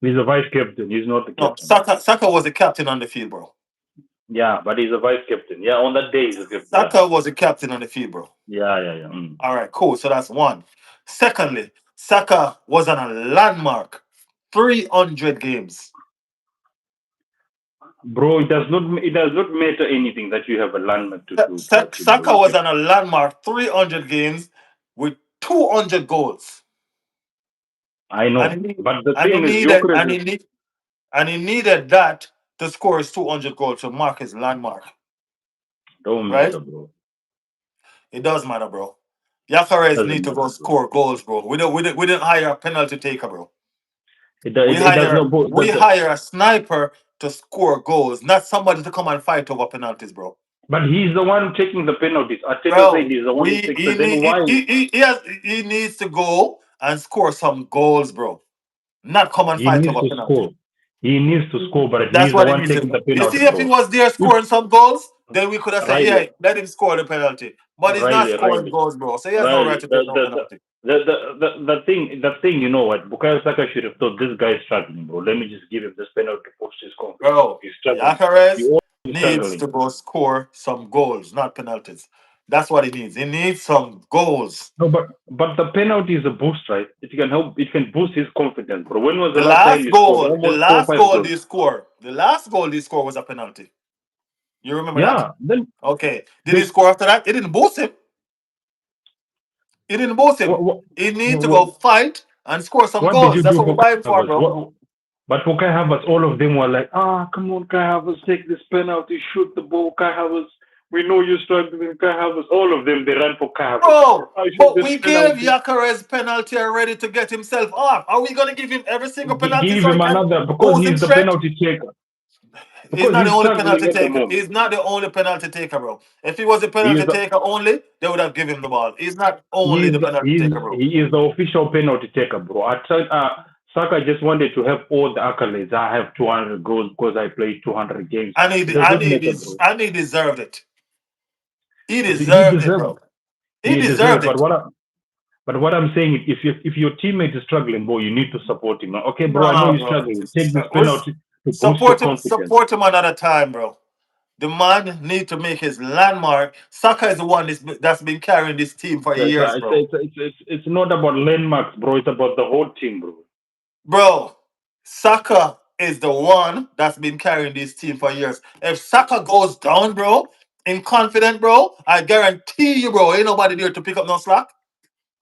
He's a vice captain. He's not the No, captain. Saka was the captain on the field, bro. Yeah, but he's a vice captain. Yeah, on that day he's a captain. Yeah, Saka was the captain on the field, bro. yeah. All right, cool. So that's one. Secondly, Saka was on a landmark 300 games. Bro, it does not matter anything that you have a landmark to do to achieve, bro. Saka was on a landmark 300 games with 200 goals. I And know, he, need- but the and he thing is, needed Gyökeres and he need, and he needed that to score his 200 goals to mark his landmark, don't right? matter, bro. It does matter, bro. Gyökeres Doesn't need to go matter, bro. score goals, bro. We didn't hire a penalty taker, bro. We It does hire not go. we hire a sniper to score goals, not somebody to come and fight over penalties, bro. But he's the one taking the penalties. Arteta said Bro, he's the one who we takes he it. Then need why? he needs to go and score some goals, bro. Not come and He fight needs over to penalty. score. He needs to score, but That's he's the what he one needs to taking do. the You penalty, see, if he bro. was there If scoring some goals, then we could have said, Riley, yeah, let him score the penalty. But he's not scoring Riley, goals, bro. So he has no right Riley. to take no penalty. The thing. You know what? Bukayo Saka should have thought this guy is struggling, bro. Let me just give him this penalty to boost his confidence. Bro, He's struggling. He Gyökeres always needs to struggling. go score some goals, not penalties. That's what he needs. He needs some goals. No, but the penalty is a boost, right? It can help. It can boost his confidence, bro. When was the The last time last you scored goal, the almost four or last five goal goals? they scored, the last goal they scored was a penalty. You remember that? Yeah. Then Okay. Did he they. score after that? It didn't boost him. It didn't boost him. What, what, He needs to go what, fight and score some what did goals. you That's do what we're for Kai buying for, Havertz? bro. But for Kai Havertz, all of them were like, come on, Kai Havertz, take this penalty, shoot the ball, Kai Havertz. We know you're struggling, Kai Havertz. All of them, they ran for Kai Havertz. Bro, I shoot but this we gave penalty. Gyökeres penalty already to get himself off. Are we gonna give him every single penalty Give so he him can another because boost him he's the straight? penalty taker. He's Because not the he's only struggling penalty at the taker. moment. He's not the only penalty taker, bro. If he was the He is penalty the taker only, they would have given him the ball. He's not he only is the the, penalty he is taker, bro. he is the official penalty taker, bro. Saka just wanted to have all the accolades. I have 200 goals because I played 200 games. And he, It does and not he, matter, des- bro. and he deserved it. He He deserved it, deserved bro. He he deserved deserved. it. But what I'm saying is, if your teammate is struggling, bro, you need to support him. Okay, bro, I know Nah, you're bro. struggling. Take this Res- penalty to boost your confidence. Support him another time, bro. The man need to make his landmark. Saka is the one that's been carrying this team for So years, bro. it's not about landmarks, bro. It's about the whole team, bro. Bro, Saka is the one that's been carrying this team for years. If Saka goes down, bro, inconfident, bro, I guarantee you, bro, ain't nobody there to pick up no slack.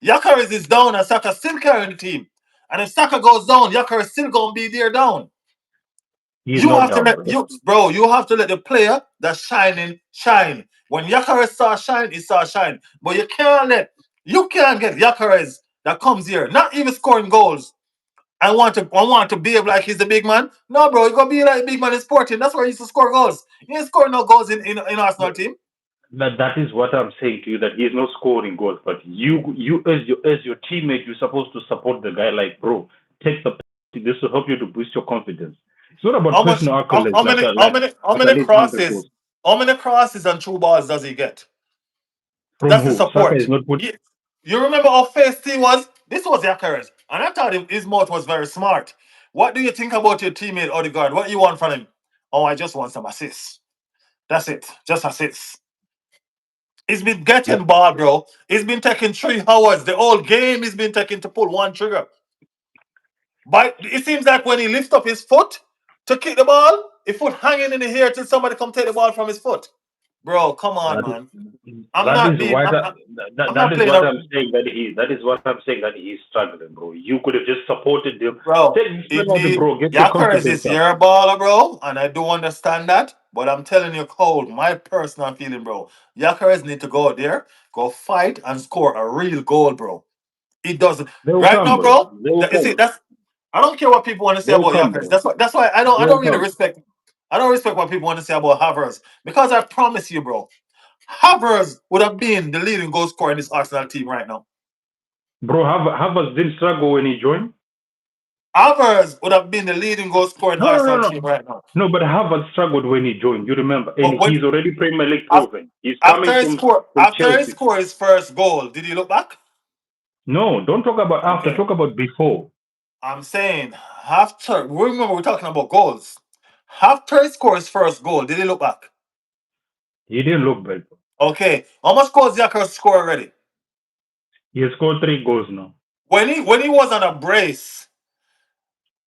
Gyökeres is down and Saka still carrying the team. And if Saka goes down, Gyökeres still gonna be there down. He's You not have to down, let bro. you, bro. You have to let the player that's shining shine. When Gyökeres saw shine, he saw shine. But you can't get Gyökeres that comes here, not even scoring goals. I want to behave like he's the big man. No, bro, you gonna be like big man in sporting. That's where he used to score goals. He ain't scoring no goals in Arsenal team. That is what I'm saying to you. That he's not scoring goals, but you as your teammate, you're supposed to support the guy. Like, bro, take the penalty. This will help you to boost your confidence. It's not about How much? personal How, accolades how many? How many? How like I many did 100 crosses? goals. How many crosses and true balls does he get? From That's the who? Saka is support. not put. You remember how feisty he was? This was Gyökeres, and I thought his mouth was very smart. What do you think about your teammate Odegaard? What you want from him? Oh, I just want some assists. That's it. Just assists. He's been getting ball, bro. He's been taking 3 hours. The whole game he's been taking to pull one trigger. But it seems like when he lifts up his foot to kick the ball, his foot hanging in the air till somebody come take the ball from his foot. Bro, come on, That man. I'm that not is being. why I'm that not is playing what a I'm saying that is what I'm saying that he's struggling, bro. You could have just supported him. bro. Take this It penalty, need bro. Get your Gyökeres confidence is up. your baller, bro, and I do understand that. But I'm telling you, Cole, my personal feeling, bro. Gyökeres need to go out there, go fight, and score a real goal, bro. He doesn't They will right come, now, bro. bro. They will You see, come. that's I don't care what people want to say They will about come, Gyökeres. bro. That's why They I will don't really come. respect. I don't respect what people want to say about Havertz because I promise you, bro. Havertz would have been the leading goal scorer in this Arsenal team right now. Bro, Havertz didn't struggle when he joined. Havertz would have been the leading goal scorer in No, no, no, Arsenal no. team right now. No, but Havertz struggled when he joined. You remember, and But when he's already Premier League af- proven. He's coming from after he Chelsea. scored his first goal, did he look back? No, don't talk about after. Okay. Talk about before. I'm saying after. Remember, we're talking about goals. After he scores his first goal, did he look back? He didn't look back. Okay, how much goals Gyökeres score already? He has scored 3 goals now. When he was on a brace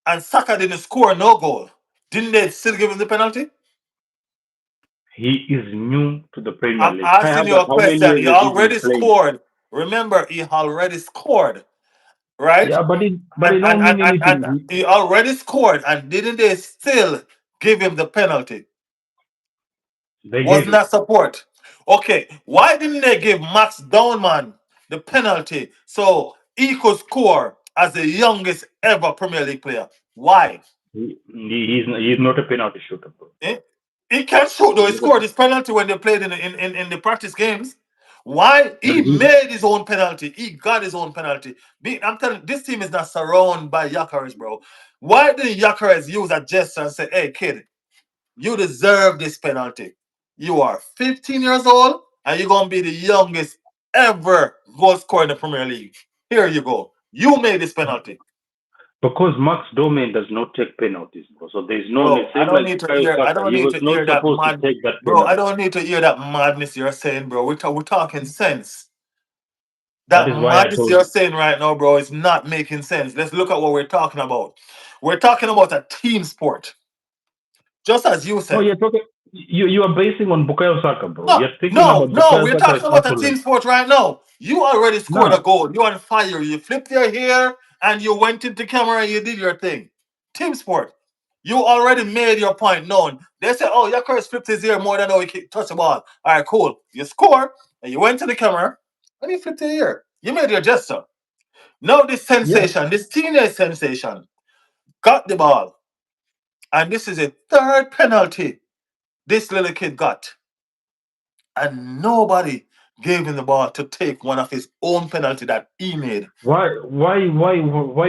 and Saka didn't score no goal, didn't they still give him the penalty? He is new to the Premier I'm League. Kai asking you Havertz, a how many question. years He has he been already playing? scored. Remember, he already scored, right? Yeah, but it And don't mean and anything. he already scored, and didn't they still give him the penalty? They gave Wasn't it that support? Okay, why didn't they give Max Downman the penalty so he could score as the youngest ever Premier League player? Why? he's not a penalty shooter, bro. Eh? He can shoot though. He's He not a- scored his penalty when they played in the practice games. Why? But He he, made his own penalty. He got his own penalty. I'm telling you, this team is not surrounded by Gyökeres, bro. Why didn't Gyökeres use a gesture and say, "Hey, kid, you deserve this penalty. You are 15 years old and you're going to be the youngest ever goal scorer in the Premier League. Here you go. You made this penalty." because Max Domain does not take penalties, bro. So there's no need. Bro, I Same don't like need to Bukayo hear. I Saka, don't he need was to not hear that supposed to mad. take that Bro, I penalty. don't need to hear that madness you're saying, bro. We're talking sense. That That is why I madness told you're you. saying right now, bro, is not making sense. Let's look at what we're talking about. We're talking about a team sport, just as you No, said. you're talking. You are basing on Bukayo Saka, bro. No, You're thinking no, about no. Bukayo We're Saka as talking about a team isolate. sport right now. You already scored a No, goal. You're on fire. You flipped your hair and you went into camera and you did your thing. Team sport. You already made your point known. They say, "Oh, Gyökeres flipped his hair more than how he touched the ball." All right, cool. You score and you went to the camera and you flipped your hair. You made your gesture. Now this yeah. sensation, this teenage sensation, got the ball, and this is a third penalty this little kid got, and nobody gave him the ball to take one of his own penalty that he made. Why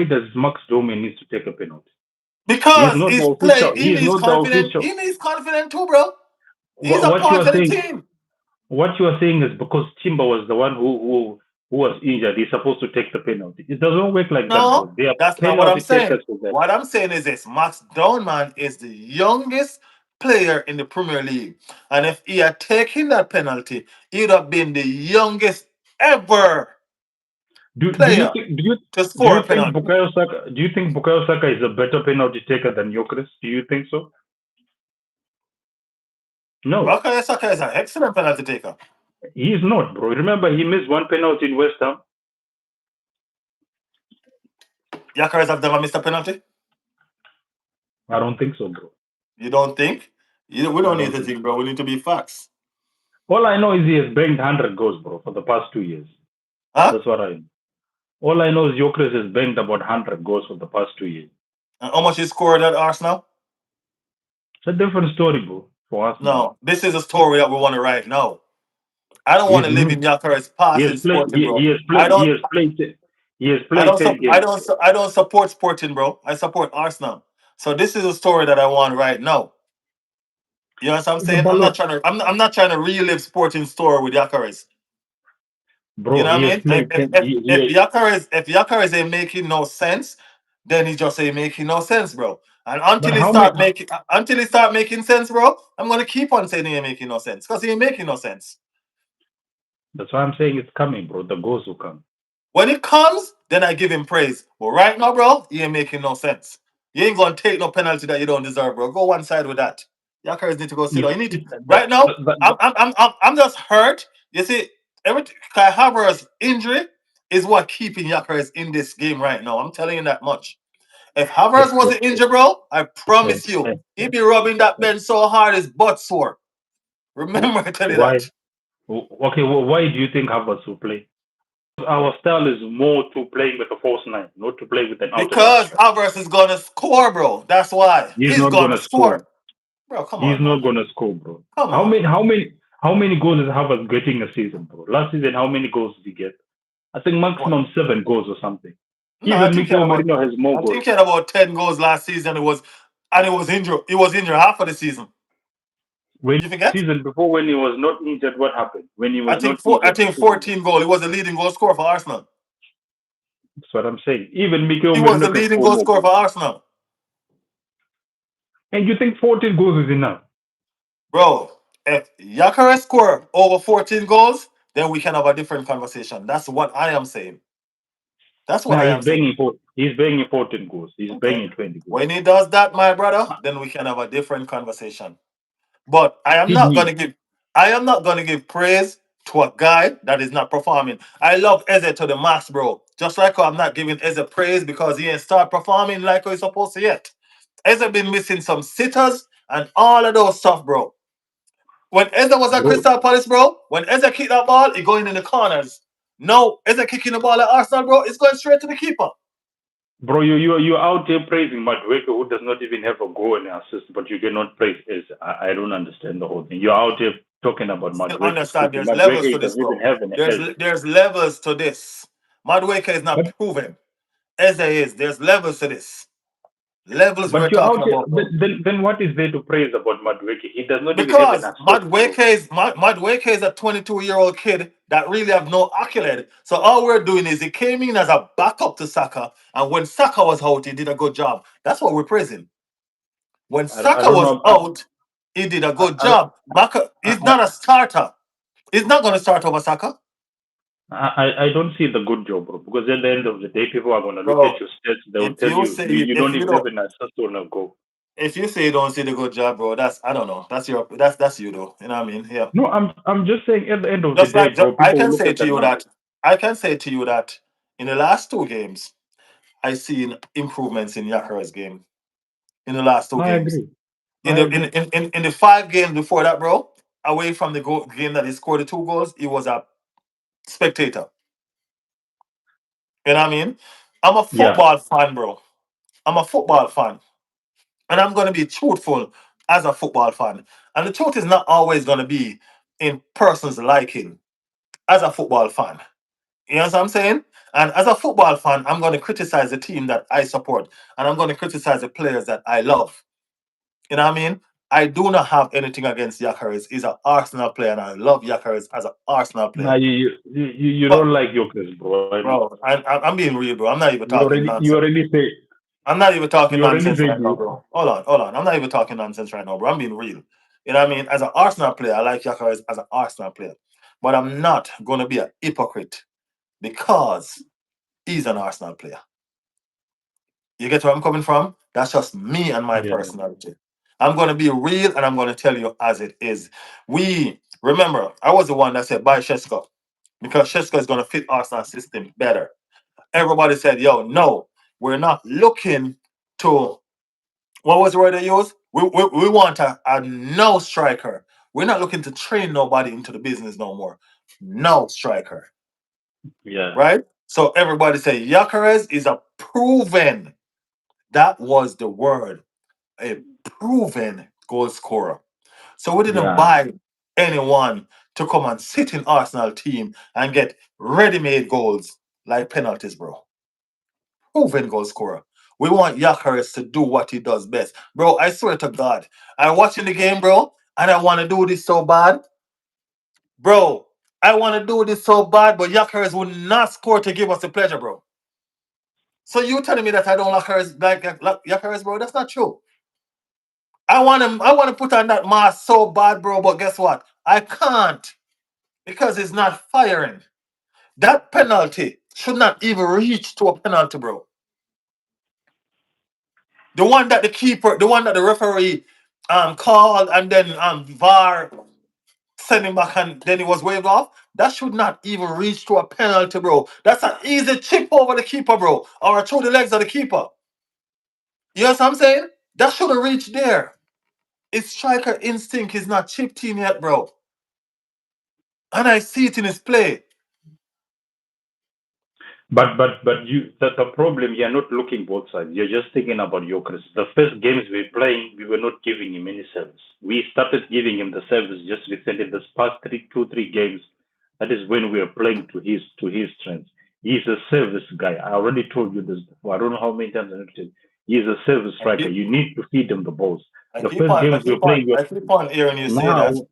does Max Domi need to take a penalty? He is Because not the he's official. playing, He he is needs not the confidence. official. He needs confidence too, bro. He's a What you part are of the saying, team. what you are saying is because Timber was the one who was injured. He's supposed to take the penalty. It doesn't work like that, bro. No, There are that's not what I'm penalty saying. takers for that. What I'm saying is this: Max Downman is the youngest player in the Premier League, and if he had taken that penalty, he'd have been the youngest ever Do you player think to do score you a think penalty. Bukayo Saka is a better penalty taker than Gyökeres? Do you think so? No, Bukayo Saka is an excellent penalty taker. he is not, bro. Remember, he missed one penalty in West Ham. Gyökeres have never missed a penalty. I don't think so, bro. You don't think? We I don't need don't to think. think, bro. We need to be facts. All I know is he has banked 100 goals, bro, for the past 2 years. Huh? That's what I know. All I know is Gyökeres has banked about 100 goals for the past 2 years. And how much he scored at Arsenal? It's a different story, bro, for us now. No. This is a story that we want to write now. I don't want He's to live new. in Gyökeres' He past has in played. sporting, bro. He has I played. He don't. has played. He has played 10 games, bro. I don't support Sporting, bro. I support Arsenal. So this is a story that I want right now. You know what I'm The saying? I'm ballot, not trying to. I'm not trying to relive Sporting story with Gyökeres. You bro. know He what I has mean? played 10. If Gyökeres ain't making no sense, then he just ain't making no sense, bro. And But how many? until he start making sense, bro, I'm gonna keep on saying he ain't making no sense because he ain't making no sense. That's why I'm saying it's coming, bro. The goals will come. When it comes, then I give him praise. But right now, bro, he ain't making no sense. You ain't gonna take no penalty that you don't deserve, bro. Go one side with that. Gyökeres need to go sit If down. You need to the, right now. the, I'm just hurt. You see, everything Kai Havertz's injury is what keeping Gyökeres in this game right now. I'm telling you that much. If eh, Havertz eh, wasn't injured, bro, I eh, promise you, eh, he'd be rubbing that eh, bench so hard his butt sore. Remember, I tell you why? that. Okay, well, why do you think Havertz will play? Our style is more to playing with a false nine, not to play with an outside Because striker. Havertz is gonna score, bro. That's why He's he's not gonna gonna score, score. bro. Come He's on, man. not gonna score, bro. Come How on. many? How many? How many goals is Havertz getting a season, bro? Last season, how many goals did he get? I think What? maximum 7 goals or something. No, I Even think he had Mikel about Merino has more I goals. think he had about 10 goals last season. It was and he was injured. He was injured half of the season. When You forget? season before, when he was not injured, what happened? When he was not I injured, the think season 14 goal. He was the leading goal scorer for Arsenal. That's what I'm saying. Even Mikel He was Merino the can leading score goal more scorer goals. for Arsenal. And you think 14 goals is enough? Bro, if Gyökeres score over 14 goals, then we can have a different conversation. That's what I am saying. That's what Nah, I am saying. he's banging 14 goals. He's Okay. banging 20 goals. When he does that, my brother, then we can have a different conversation. But He needs. I am not gonna give praise to a guy that is not performing. I love Eze to the max, bro. Just like how I'm not giving Eze praise because he ain't start performing like how he's supposed to yet. Eze been missing some sitters and all of those stuff, bro. When Eze was at Bro, Crystal Palace, bro, when Eze kicked that ball, it going in the corners. No, Eze kicking the ball at Arsenal, bro, it's going straight to the keeper. bro, you're out there praising Madueke, who does not even have a goal and assist, but you cannot praise Eze. I don't understand the whole thing. You're out there talking about You Madueke understand? scoring. There's levels to Madueke this, doesn't even bro. have an Eze. There's levels to this. Madueke is not But proven. Eze is. There's levels to this. Levels we're but you're out talking there. about, bro. Then what is there to praise about Madueke? He does not even have an Because assist, bro. Madueke is a 22-year-old kid that really have no accolade. So all we're doing is he came in as a backup to Saka, and when Saka was out, he did a good job. That's what we're praising. When I Saka don't was know. out, he did a I, good I, job. Baka is I, not a starter. He's not going to start over Saka, I don't see the good job, bro. Because at the end of the day, people are gonna look at bro. your stats. They will If tell you you say you if don't you even have don't an assist on a goal. if you say you don't see the good job, bro, that's I don't know. That's you though. You know what I mean? Yeah. No, I'm just saying. At the end of the Just day, like bro, I people will can look say at to the you numbers. that I can say to you that in the last two games, I seen improvements in Yaka's game. In the last two I games. agree. I agree. In the 5 games before that, bro, away from the game that he scored the 2 goals, he was a spectator. You know what I mean? I'm a Yeah. football fan, bro. I'm a football fan. And I'm going to be truthful as a football fan. And the truth is not always going to be in person's liking as a football fan. You know what I'm saying? And as a football fan, I'm going to criticize the team that I support. And I'm going to criticize the players that I love. You know what I mean? I do not have anything against Gyökeres. He's an Arsenal player, and I love Gyökeres as an Arsenal Nah, player. you But, don't like Jokers, bro. I know. bro, I'm being real, bro. I'm not even You talking already you nonsense. already say I'm not even talking you already nonsense said right now, it. bro. Hold on. I'm not even talking nonsense right now, bro. I'm being real. You know what I mean? As an Arsenal player, I like Gyökeres as an Arsenal player. But I'm not going to be a hypocrite because he's an Arsenal player. You get where I'm coming from? That's just me and my Yeah. personality. I'm going to be real and I'm going to tell you as it is. Remember, I was the one that said buy Shesko because Shesko is going to fit Arsenal system better. Everybody said, yo, no, we're not looking to, what was the word they used? We want a no striker. We're not looking to train nobody into the business no more. No striker, Yeah. right? So everybody say Gyökeres is a proven. That was the word, a proven goal scorer. So we didn't Yeah. buy anyone to come and sit in Arsenal team and get ready-made goals like penalties, bro. Proven goal scorer. We want Gyökeres to do what he does best. Bro, I swear to God, I'm watching the game, bro, and I want to do this so bad. Bro, I want to do this so bad, but Gyökeres will not score to give us the pleasure, bro. So you telling me that I don't like Gyökeres, bro? That's not true. I want to put on that mask so bad, bro, but guess what? I can't because it's not firing. That penalty should not even reach to a penalty, bro. The one that the referee called and then VAR sent him back and then he was waved off. That should not even reach to a penalty, bro. That's an easy chip over the keeper, bro, or through the legs of the keeper. You know what I'm saying? That should have reached there. His striker instinct is not chipped in yet, bro. And I see it in his play. But the problem, you're not looking both sides. You're just thinking about Jokers. The first games we were playing, we were not giving him any service. We started giving him the service just recently. This past 3 games, that is when we are playing to his strengths. He's a service guy. I already told you this before. I don't know how many times I have said. He's a service I striker. keep, You need to feed him the balls. I The keep first on, I games we were keep on, playing, I keep on hearing you say that. now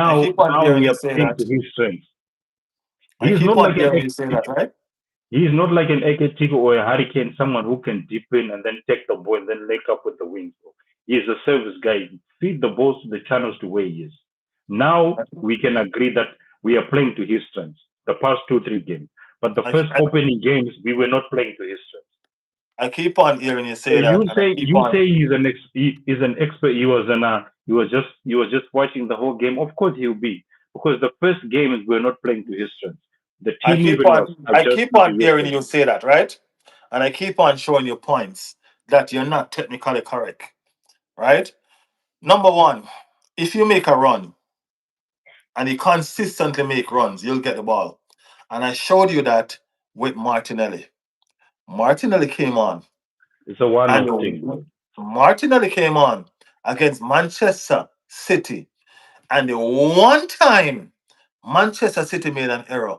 I now keep on now hearing we you are say playing that. to his strengths. I He's keep not on like an hearing you say that, right? He's not like an Eketiko or a Hurricane, someone who can dip in and then take the ball and then link up with the wings. He's a service guy. Feed the balls to the channels to where he is. Now we can agree that we are playing to his strengths. The past 2, 3 games, but the I, first I, opening games we were not playing to his strengths. I keep on hearing you So say that, and I keep you on. say he is an expert. He was just watching the whole game. Of course he'll be, because the first games we're not playing to his strengths. The team even was I keep adjusting to on your hearing game. you say that, right? And I keep on showing you points that you're not technically correct, right? Number one, if you make a run and you consistently make runs, you'll get the ball. And I showed you that with Martinelli. Martinelli came on, It's a one-off and thing, bro. Martinelli came on against Manchester City. And the one time Manchester City made an error,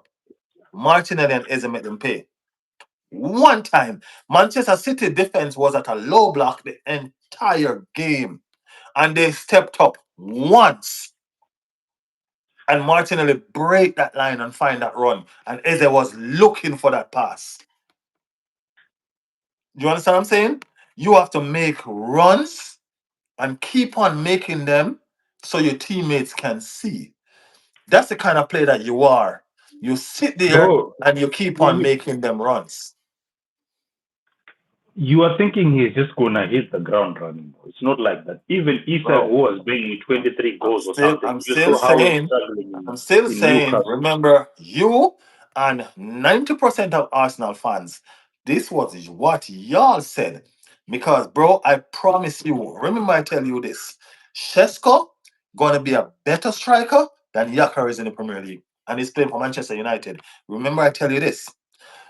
Martinelli and Eze made them pay. One time, Manchester City defense was at a low block the entire game, and they stepped up once. And Martinelli break that line and find that run, and Eze was looking for that pass. Do you understand what I'm saying? You have to make runs and keep on making them so your teammates can see. That's the kind of player that you are. You sit there Bro, and you keep on you, making them runs. you are thinking he's just gonna hit the ground running. It's not like that. Even Isak, who Bro, was bringing 23 I'm goals or still something, I'm you still saw how he's saying struggling I'm still in saying, Newcastle. remember, you and 90% of Arsenal fans, this was what y'all said. Because, bro, I promise you, remember I tell you this. Shesko gonna be a better striker than Yakar is in the Premier League. And he's playing for Manchester United. Remember I tell you this.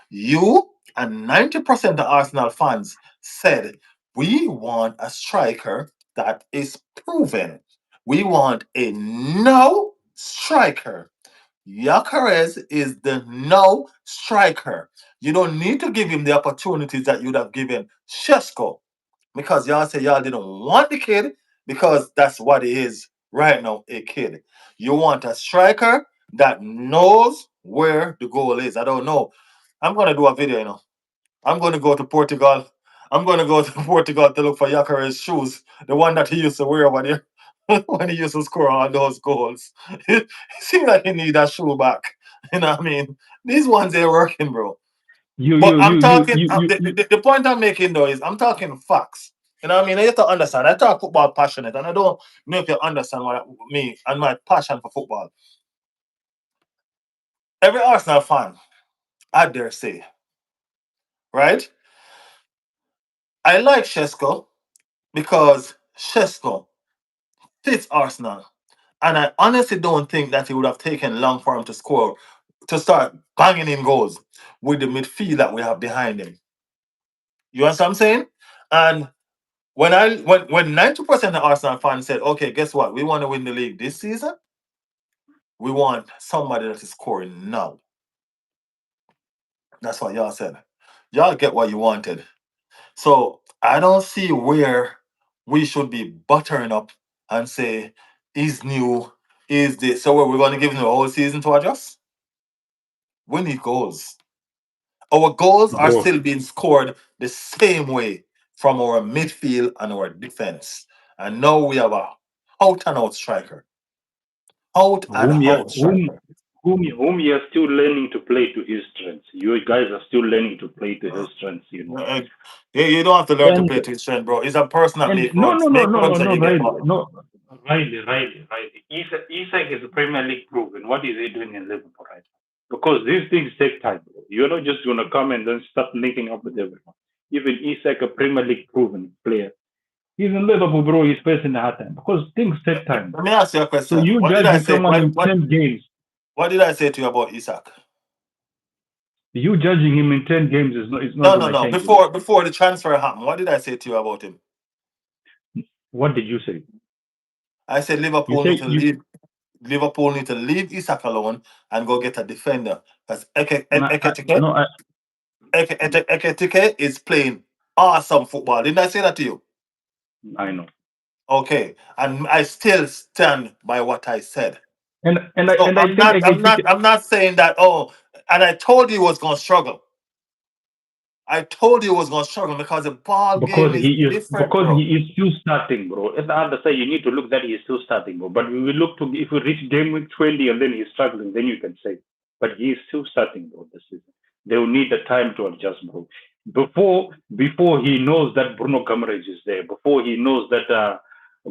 You and 90% of Arsenal fans said, we want a striker that is proven. We want a no striker. Gyökeres is the no striker. You don't need to give him the opportunities that you'd have given Shesko, because y'all say y'all didn't want the kid because that's what he is right now, a kid. You want a striker that knows where the goal is. I don't know. I'm gonna do a video, I'm gonna go to Portugal. I'm gonna go to Portugal to look for Gyökeres shoes, the one that he used to wear over there when he used to score all those goals. It seems like he need that shoe back. You know what I mean? These ones ain't working, bro. You But you I'm you you talking. you you, you The point I'm making though is I'm talking facts. You know what I mean? I have to understand. I talk football passionate, and I don't know if you understand what me and my passion for football. Every Arsenal fan, I dare say, right? I like Shesko because Shesko fits Arsenal, and I honestly don't think that it would have taken long for him to score, to start banging in goals with the midfield that we have behind him. You understand what I'm saying? And when 90% of Arsenal fans said, okay, guess what? We want to win the league this season. We want somebody that is scoring now. That's what y'all said. Y'all get what you wanted. So I don't see where we should be buttering up and say, is new, is this. So we're going to give him the whole season to adjust? We need goals. Our goals are bro, still being scored the same way from our midfield and our defense. And now we have a out and out striker. Out and whom you out striker. whom you are still learning to play to his strengths. You guys are still learning to play to his strengths. Uh, you don't have to learn to And play to his strength, bro. He's a person that and make no no runs. no Make no no runs and no you get Riley, ball. no Riley. Isak is a Premier League proven. What is he doing in Liverpool right now? Because these things take time, bro. You're not just gonna come and then start linking up with everyone. Even Isak, a Premier League proven player, he's in Liverpool, bro. He's facing a hard time because things take time, Let bro. me ask you a So question. you What did I judging say? someone in 10 games, What did I say to you about Isak? you judging him in 10 games is not No, no, gonna no. change anything. Before the transfer happened, what did I say to you about him? What did you say? I said You Liverpool need say to you leave. Liverpool need to leave Isak alone and go get a defender. Because no, no, Eketike is playing awesome football. Didn't I say that to you? I know. Okay, and I still stand by what I said. And So I think I can take it. I'm not saying that. Oh, and I told you he was gonna struggle. I told you it was going to struggle because the ball game is different, because bro. he is still starting, bro. At the other side, you need to look that he is still starting, bro. But we will look to if we reach game week 20 and then he's struggling, then you can say. But he is still starting, bro. This season. They will need the time to adjust, bro. Before he knows that Bruno Guimaraes is there, before he knows that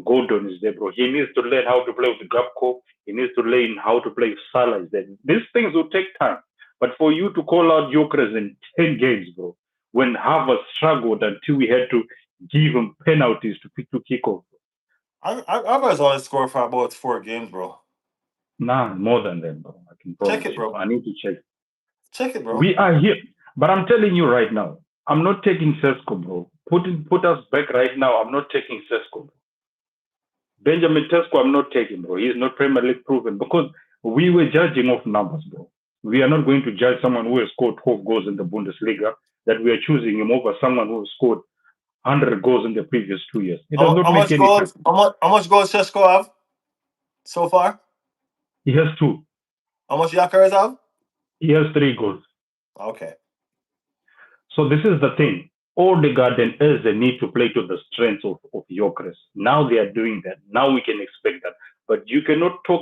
Gordon is there, bro. He needs to learn how to play with Gapco. He needs to learn how to play with Salah is there. These things will take time. But for you to call out Gyökeres in 10 games, bro, when Harvard struggled until we had to give him penalties to kick off. Alvarez only scored for about 4 games, bro. Nah, more than that, bro. I can promise Check it, bro. you. I need to check. Check it, bro. We are here. But I'm telling you right now, I'm not taking Sesko, bro. Put us back right now. I'm not taking Sesko. Benjamin Sesko, I'm not taking, bro. He's not Premier League proven because we were judging off numbers, bro. We are not going to judge someone who has scored 12 goals in the Bundesliga that we are choosing him over someone who has scored 100 goals in the previous 2 years. It does not make any sense. How much goals Sesko have so far? He has 2. How much Gyökeres have? He has 3 goals. Okay. So this is the thing. Odegaard and Eze need to play to the strengths of Gyökeres. Now they are doing that. Now we can expect that. But you cannot talk